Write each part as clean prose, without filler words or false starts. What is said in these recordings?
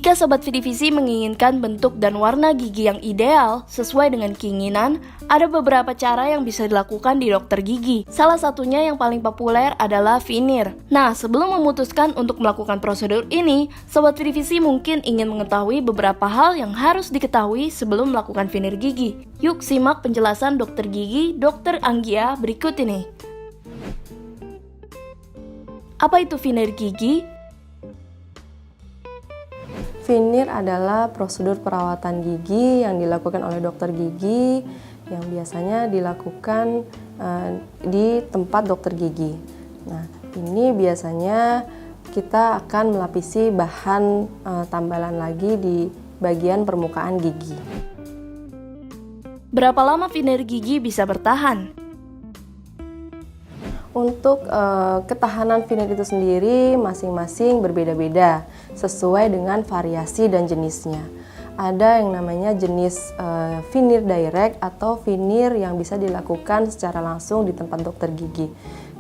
Jika Sobat Vidivisi menginginkan bentuk dan warna gigi yang ideal sesuai dengan keinginan, ada beberapa cara yang bisa dilakukan di dokter gigi. Salah satunya yang paling populer adalah veneer. Nah, sebelum memutuskan untuk melakukan prosedur ini, Sobat Vidivisi mungkin ingin mengetahui beberapa hal yang harus diketahui sebelum melakukan veneer gigi. Yuk simak penjelasan dokter gigi Dr. Anggia berikut ini. Apa itu veneer gigi? Veneer adalah prosedur perawatan gigi yang dilakukan oleh dokter gigi yang biasanya dilakukan di tempat dokter gigi. Nah, ini biasanya kita akan melapisi bahan tambalan lagi di bagian permukaan gigi. Berapa lama veneer gigi bisa bertahan? Untuk ketahanan veneer itu sendiri masing-masing berbeda-beda sesuai dengan variasi dan jenisnya. Ada yang namanya jenis veneer direct atau veneer yang bisa dilakukan secara langsung di tempat dokter gigi.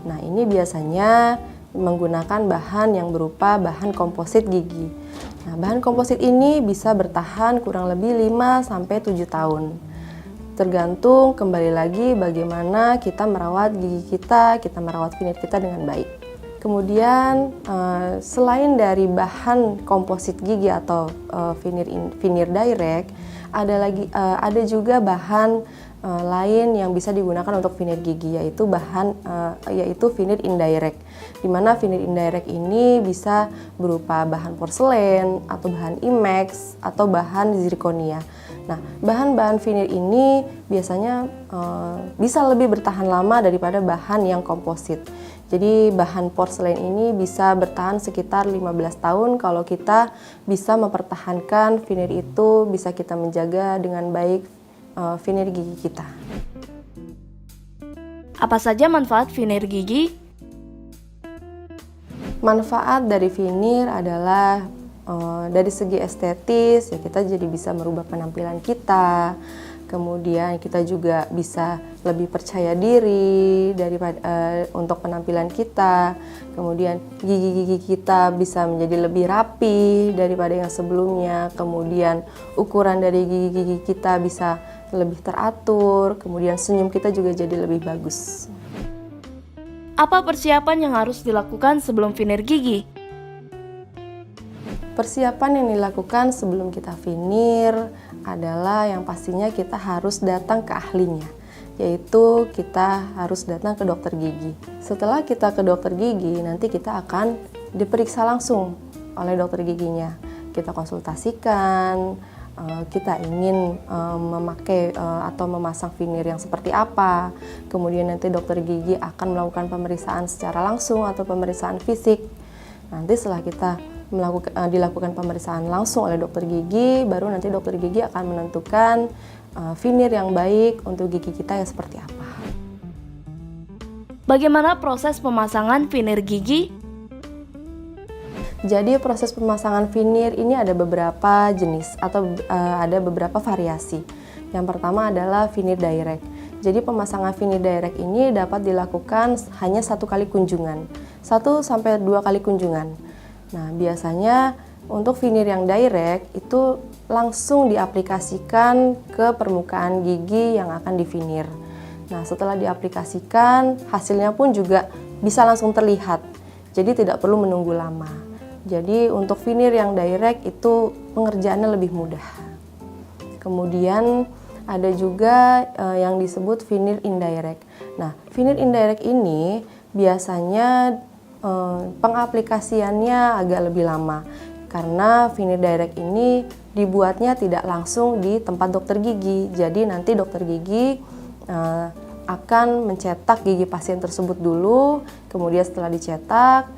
Nah, ini biasanya menggunakan bahan yang berupa bahan komposit gigi. Nah, bahan komposit ini bisa bertahan kurang lebih 5-7 tahun. Tergantung kembali lagi bagaimana kita merawat gigi kita merawat veneer kita dengan baik. Kemudian selain dari bahan komposit gigi atau veneer direct, ada juga bahan lain yang bisa digunakan untuk veneer gigi, yaitu veneer indirect. Di mana veneer indirect ini bisa berupa bahan porselen atau bahan IMAX atau bahan zirconia. Nah, bahan-bahan veneer ini biasanya bisa lebih bertahan lama daripada bahan yang komposit. Jadi bahan porselen ini bisa bertahan sekitar 15 tahun kalau kita bisa mempertahankan veneer itu, bisa kita menjaga dengan baik veneer gigi kita. Apa saja manfaat veneer gigi? Manfaat dari veneer adalah dari segi estetis, ya kita jadi bisa merubah penampilan kita. Kemudian kita juga bisa lebih percaya diri untuk penampilan kita. Kemudian gigi-gigi kita bisa menjadi lebih rapi daripada yang sebelumnya. Kemudian ukuran dari gigi-gigi kita bisa lebih teratur. Kemudian senyum kita juga jadi lebih bagus. Apa persiapan yang harus dilakukan sebelum veneer gigi? Persiapan yang dilakukan sebelum kita veneer adalah yang pastinya kita harus datang ke ahlinya, yaitu kita harus datang ke dokter gigi. Setelah kita ke dokter gigi, nanti kita akan diperiksa langsung oleh dokter giginya. Kita konsultasikan, kita ingin memakai atau memasang veneer yang seperti apa. Kemudian nanti dokter gigi akan melakukan pemeriksaan secara langsung atau pemeriksaan fisik. Nanti setelah kita dilakukan pemeriksaan langsung oleh dokter gigi, baru nanti dokter gigi akan menentukan veneer yang baik untuk gigi kita yang seperti apa. Bagaimana proses pemasangan veneer gigi? Jadi proses pemasangan veneer ini ada beberapa jenis atau ada beberapa variasi. Yang pertama adalah veneer direct. Jadi pemasangan veneer direct ini dapat dilakukan hanya 1 kali kunjungan, 1-2 kali kunjungan. Nah, biasanya untuk veneer yang direct itu langsung diaplikasikan ke permukaan gigi yang akan di veneer. Nah, setelah diaplikasikan, hasilnya pun juga bisa langsung terlihat. Jadi tidak perlu menunggu lama. Jadi untuk veneer yang direct itu pengerjaannya lebih mudah. Kemudian ada juga yang disebut veneer indirect. Nah, veneer indirect ini biasanya pengaplikasiannya agak lebih lama karena veneer direct ini dibuatnya tidak langsung di tempat dokter gigi. Jadi nanti dokter gigi akan mencetak gigi pasien tersebut dulu, kemudian setelah dicetak,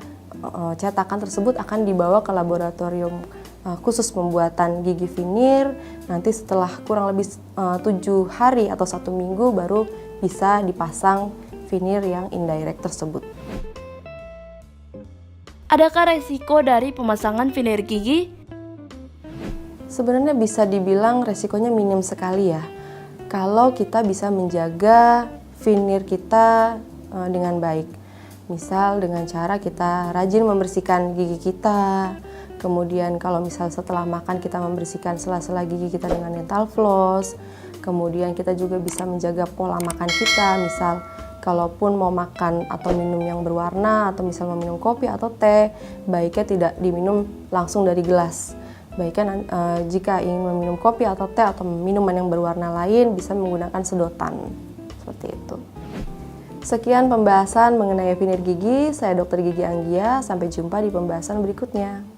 cetakan tersebut akan dibawa ke laboratorium khusus pembuatan gigi veneer. Nanti setelah kurang lebih 7 hari atau 1 minggu baru bisa dipasang veneer yang indirect tersebut. Adakah resiko dari pemasangan veneer gigi? Sebenarnya bisa dibilang resikonya minim sekali ya. Kalau kita bisa menjaga veneer kita dengan baik. Misal dengan cara kita rajin membersihkan gigi kita, Kemudian kalau misal setelah makan kita membersihkan sela-sela gigi kita dengan dental floss. Kemudian kita juga bisa menjaga pola makan kita, misal kalaupun mau makan atau minum yang berwarna atau misal mau minum kopi atau teh, baiknya tidak diminum langsung dari gelas. Baiknya jika ingin meminum kopi atau teh atau minuman yang berwarna lain bisa menggunakan sedotan, seperti itu. Sekian pembahasan mengenai finir gigi, saya Dr. Gigi Anggia, sampai jumpa di pembahasan berikutnya.